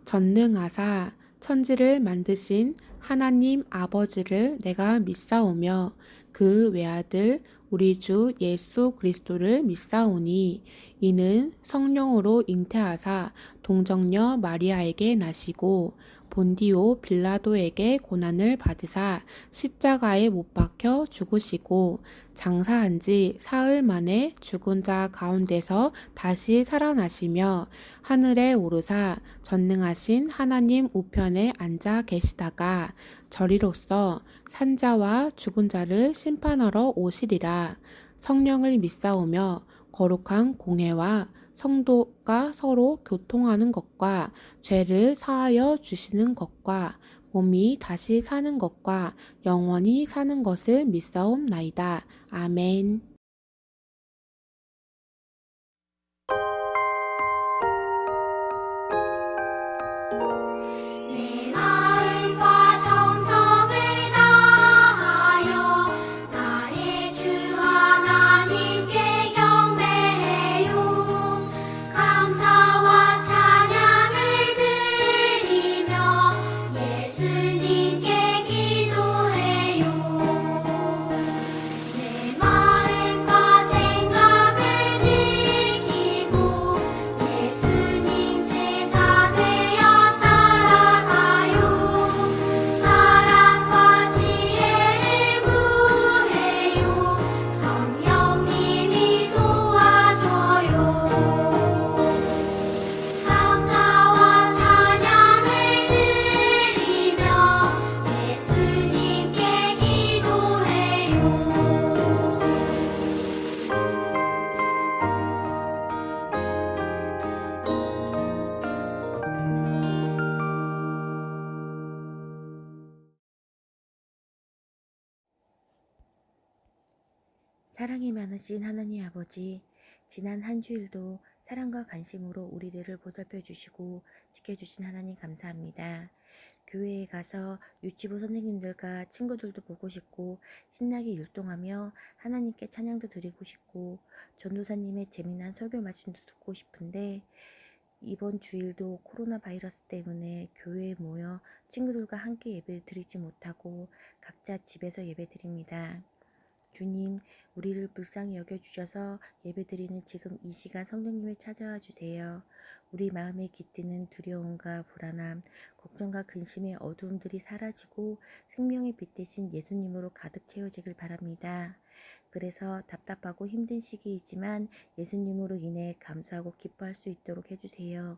전능하사 천지를 만드신 하나님 아버지를 내가 믿사오며 그 외아들 우리 주 예수 그리스도를 믿사오니 이는 성령으로 잉태하사 동정녀 마리아에게 나시고 본디오 빌라도에게 고난을 받으사 십자가에 못 박혀 죽으시고 장사한 지 사흘 만에 죽은 자 가운데서 다시 살아나시며 하늘에 오르사 전능하신 하나님 우편에 앉아 계시다가 저리로서 산자와 죽은 자를 심판하러 오시리라. 성령을 믿사오며 거룩한 공회와 성도가 서로 교통하는 것과 죄를 사하여 주시는 것과 몸이 다시 사는 것과 영원히 사는 것을 믿사옵나이다. 아멘. 내 마음과 정성을 다하여 나의 주 하나님께 경배해요. 감사와 찬양을 드리며 예수님께 기도해요. 내 마음과 생각을 지키고 예수님 제자 되어 따라가요. 사랑과 지혜를 구해요. 성령님이 도와줘요. 감사와 찬양을 드리며 예수님께 기도해요. 사랑이 많으신 하나님 아버지, 지난 한 주일도 사랑과 관심으로 우리들을 보살펴 주시고 지켜주신 하나님 감사합니다. 교회에 가서 유치부 선생님들과 친구들도 보고 싶고 신나게 율동하며 하나님께 찬양도 드리고 싶고 전도사님의 재미난 설교 말씀도 듣고 싶은데 이번 주일도 코로나 바이러스 때문에 교회에 모여 친구들과 함께 예배를 드리지 못하고 각자 집에서 예배 드립니다. 주님, 우리를 불쌍히 여겨주셔서 예배드리는 지금 이 시간 성령님을 찾아와 주세요. 우리 마음에 깃드는 두려움과 불안함, 걱정과 근심의 어두움들이 사라지고 생명의 빛 대신 예수님으로 가득 채워지길 바랍니다. 그래서 답답하고 힘든 시기이지만 예수님으로 인해 감사하고 기뻐할 수 있도록 해주세요.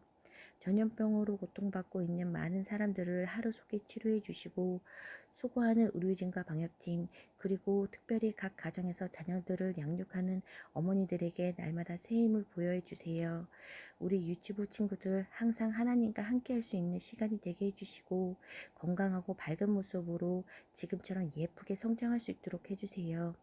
전염병으로 고통받고 있는 많은 사람들을 하루속히 치료해 주시고 수고하는 의료진과 방역팀 그리고 특별히 각 가정에서 자녀들을 양육하는 어머니들에게 날마다 새 힘을 부여해 주세요. 우리 유치부 친구들 항상 하나님과 함께 할 수 있는 시간이 되게 해주시고 건강하고 밝은 모습으로 지금처럼 예쁘게 성장할 수 있도록 해주세요.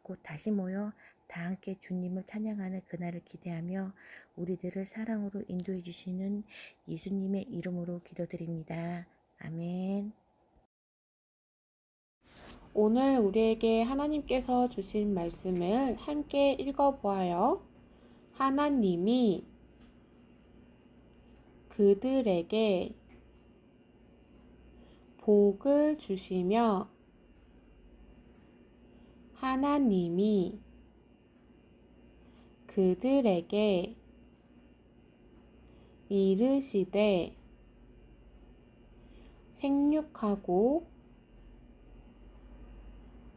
곧 다시 모여 다 함께 주님을 찬양하는 그날을 기대하며 우리들을 사랑으로 인도해 주시는 예수님의 이름으로 기도드립니다. 아멘. 오늘 우리에게 하나님께서 주신 말씀을 함께 읽어보아요. 하나님이 그들에게 복을 주시며 하나님이 그들에게 이르시되 생육하고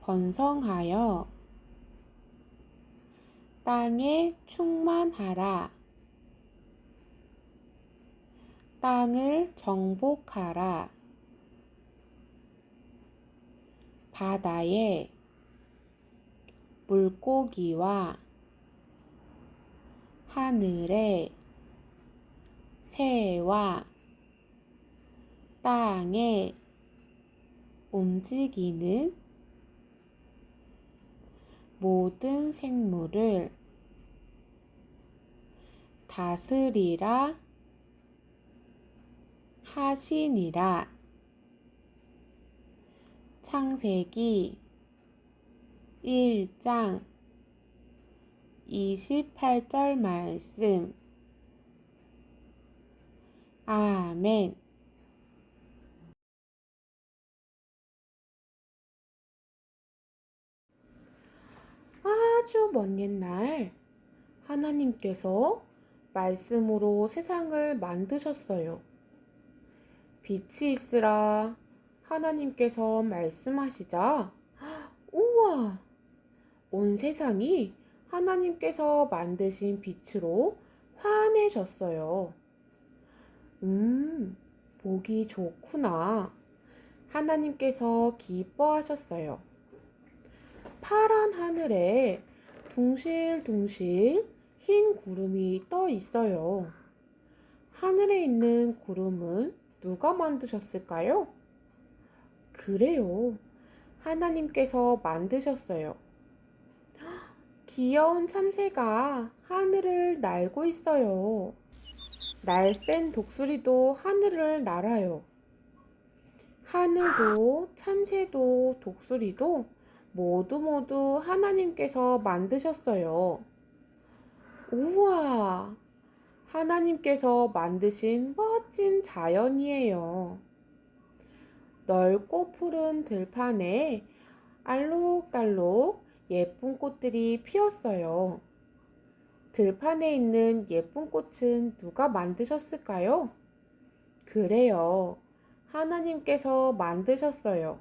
번성하여 땅에 충만하라. 땅을 정복하라. 바다에 물고기와 하늘에 새와 땅에 움직이는 모든 생물을 다스리라 하시니라. 창세기 1장 28절 말씀. 아멘. 아주 먼 옛날 하나님께서 말씀으로 세상을 만드셨어요. 빛이 있으라 하나님께서 말씀하시자 우와! 온 세상이 하나님께서 만드신 빛으로 환해졌어요. 보기 좋구나. 하나님께서 기뻐하셨어요. 파란 하늘에 둥실둥실 흰 구름이 떠 있어요. 하늘에 있는 구름은 누가 만드셨을까요? 그래요. 하나님께서 만드셨어요. 귀여운 참새가 하늘을 날고 있어요. 날쌘 독수리도 하늘을 날아요. 하늘도 참새도 독수리도 모두 하나님께서 만드셨어요. 우와! 하나님께서 만드신 멋진 자연이에요. 넓고 푸른 들판에 알록달록 예쁜 꽃들이 피었어요. 들판에 있는 예쁜 꽃은 누가 만드셨을까요? 그래요. 하나님께서 만드셨어요.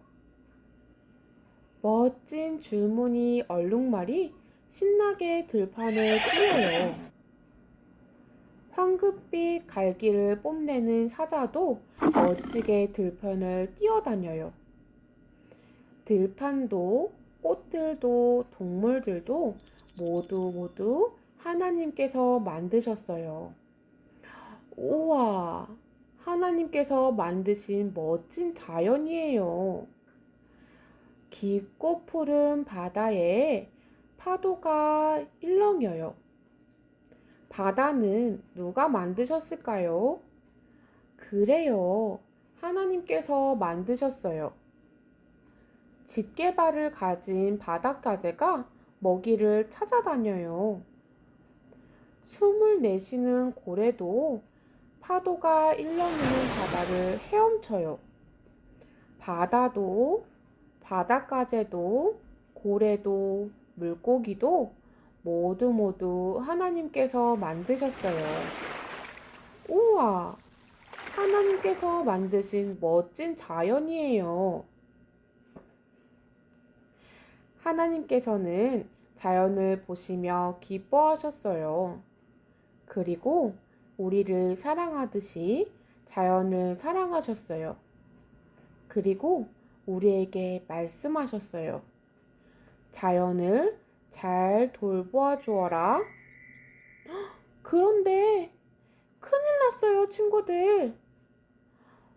멋진 줄무늬 얼룩말이 신나게 들판을 뛰어요. 황급빛 갈기를 뽐내는 사자도 멋지게 들판을 뛰어다녀요. 들판도 꽃들도 동물들도 모두 하나님께서 만드셨어요. 우와! 하나님께서 만드신 멋진 자연이에요. 깊고 푸른 바다에 파도가 일렁여요. 바다는 누가 만드셨을까요? 그래요. 하나님께서 만드셨어요. 집게발을 가진 바닷가재가 먹이를 찾아다녀요. 숨을 내쉬는 고래도 파도가 일렁이는 바다를 헤엄쳐요. 바다도, 바닷가재도, 고래도, 물고기도 모두 하나님께서 만드셨어요. 우와! 하나님께서 만드신 멋진 자연이에요. 하나님께서는 자연을 보시며 기뻐하셨어요. 그리고 우리를 사랑하듯이 자연을 사랑하셨어요. 그리고 우리에게 말씀하셨어요. 자연을 잘 돌보아 주어라. 그런데 큰일 났어요, 친구들.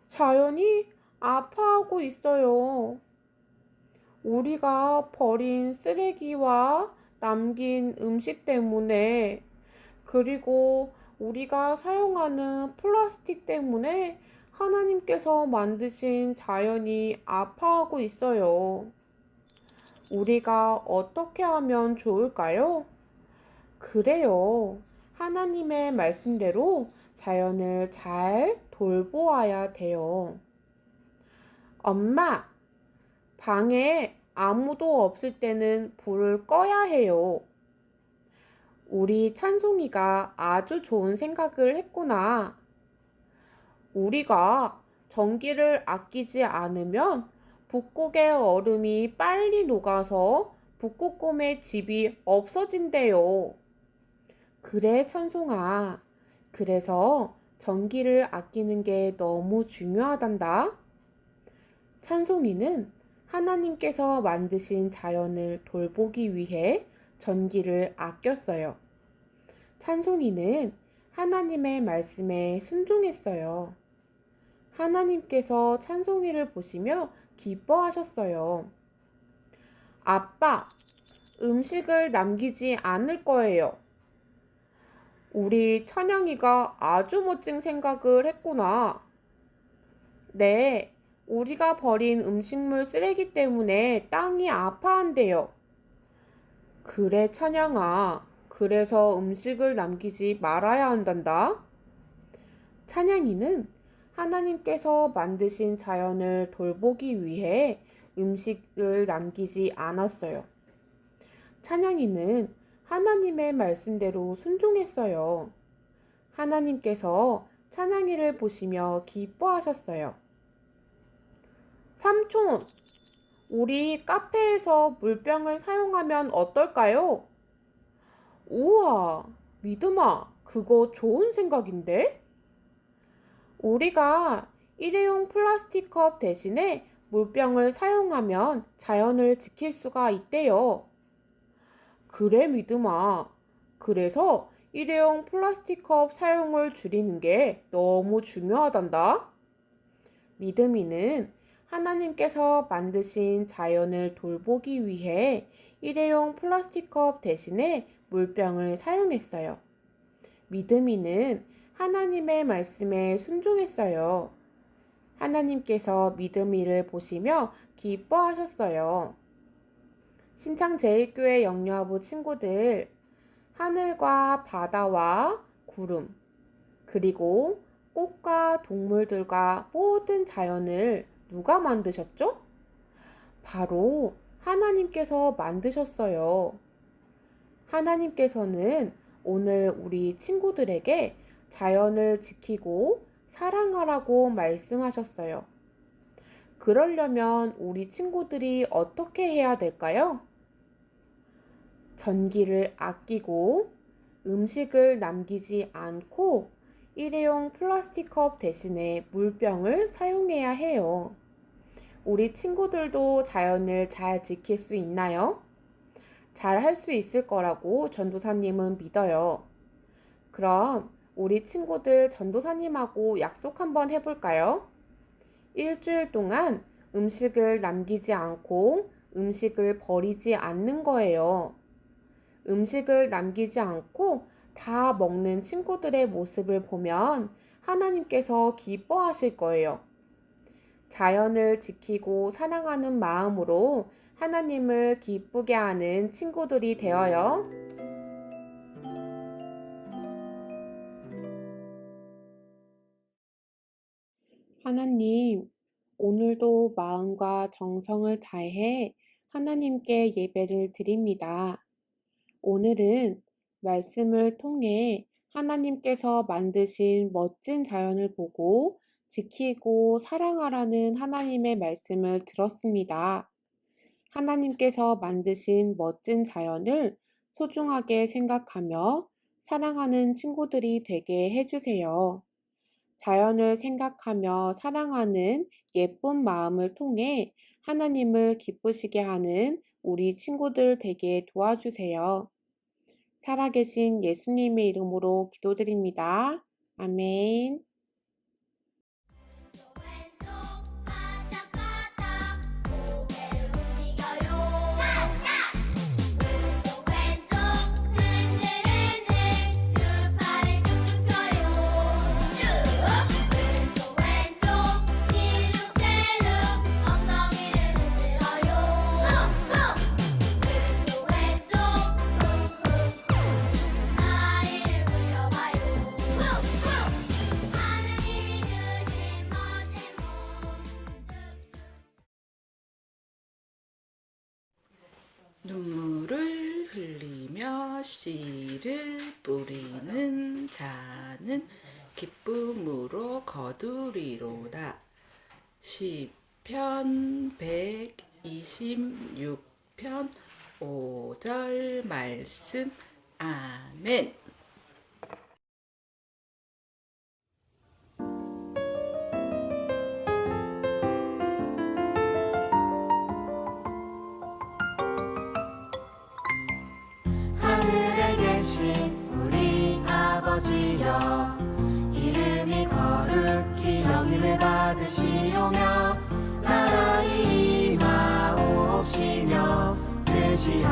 자연이 아파하고 있어요. 우리가 버린 쓰레기와 남긴 음식 때문에, 그리고 우리가 사용하는 플라스틱 때문에 하나님께서 만드신 자연이 아파하고 있어요. 우리가 어떻게 하면 좋을까요? 그래요. 하나님의 말씀대로 자연을 잘 돌보아야 돼요. 엄마, 방에 아무도 없을 때는 불을 꺼야 해요. 우리 찬송이가 아주 좋은 생각을 했구나. 우리가 전기를 아끼지 않으면 북극의 얼음이 빨리 녹아서 북극곰의 집이 없어진대요. 그래, 찬송아. 그래서 전기를 아끼는 게 너무 중요하단다. 찬송이는 하나님께서 만드신 자연을 돌보기 위해 전기를 아꼈어요. 찬송이는 하나님의 말씀에 순종했어요. 하나님께서 찬송이를 보시며 기뻐하셨어요. 아빠, 음식을 남기지 않을 거예요. 우리 찬양이가 아주 멋진 생각을 했구나. 네, 우리가 버린 음식물 쓰레기 때문에 땅이 아파한대요. 그래, 찬양아. 그래서 음식을 남기지 말아야 한단다. 찬양이는 하나님께서 만드신 자연을 돌보기 위해 음식을 남기지 않았어요. 찬양이는 하나님의 말씀대로 순종했어요. 하나님께서 찬양이를 보시며 기뻐하셨어요. 삼촌, 우리 카페에서 물병을 사용하면 어떨까요? 우와, 믿음아, 그거 좋은 생각인데? 우리가 일회용 플라스틱 컵 대신에 물병을 사용하면 자연을 지킬 수가 있대요. 그래, 믿음아. 그래서 일회용 플라스틱 컵 사용을 줄이는 게 너무 중요하단다. 믿음이는 하나님께서 만드신 자연을 돌보기 위해 일회용 플라스틱 컵 대신에 물병을 사용했어요. 믿음이는 하나님의 말씀에 순종했어요. 하나님께서 믿음이를 보시며 기뻐하셨어요. 신창제일교회 영유아부 친구들, 하늘과 바다와 구름, 그리고 꽃과 동물들과 모든 자연을 누가 만드셨죠? 바로 하나님께서 만드셨어요. 하나님께서는 오늘 우리 친구들에게 자연을 지키고 사랑하라고 말씀하셨어요. 그러려면 우리 친구들이 어떻게 해야 될까요? 전기를 아끼고 음식을 남기지 않고 일회용 플라스틱 컵 대신에 물병을 사용해야 해요. 우리 친구들도 자연을 잘 지킬 수 있나요? 잘 할 수 있을 거라고 전도사님은 믿어요. 그럼 우리 친구들 전도사님하고 약속 한번 해볼까요? 일주일 동안 음식을 남기지 않고 음식을 버리지 않는 거예요. 음식을 남기지 않고 다 먹는 친구들의 모습을 보면 하나님께서 기뻐하실 거예요. 자연을 지키고 사랑하는 마음으로 하나님을 기쁘게 하는 친구들이 되어요. 하나님, 오늘도 마음과 정성을 다해 하나님께 예배를 드립니다. 오늘은 말씀을 통해 하나님께서 만드신 멋진 자연을 보고 지키고 사랑하라는 하나님의 말씀을 들었습니다. 하나님께서 만드신 멋진 자연을 소중하게 생각하며 사랑하는 친구들이 되게 해주세요. 자연을 생각하며 사랑하는 예쁜 마음을 통해 하나님을 기쁘시게 하는 우리 친구들 되게 도와주세요. 살아계신 예수님의 이름으로 기도드립니다. 아멘. 왼쪽 바닥바닥 고개를 움직여요. 오른쪽 왼쪽 흔들흔들 두 팔을 쭉쭉 펴요. 왼쪽 왼쪽 실룩셀룩 엉덩이를 흔들어요. 왼쪽 왼쪽 다리를 굴려봐요. 하느님이 주신 멋진 모습 눈물을 흘리며 씨를 뿌리는 자는 기쁨으로 거두리로다. 시편 126편 5절 말씀. 아멘. 하늘에 계신 우리 아버지여, 이름이 거룩히 여김을 받으시오며 나라의 임하옵시며 뜻이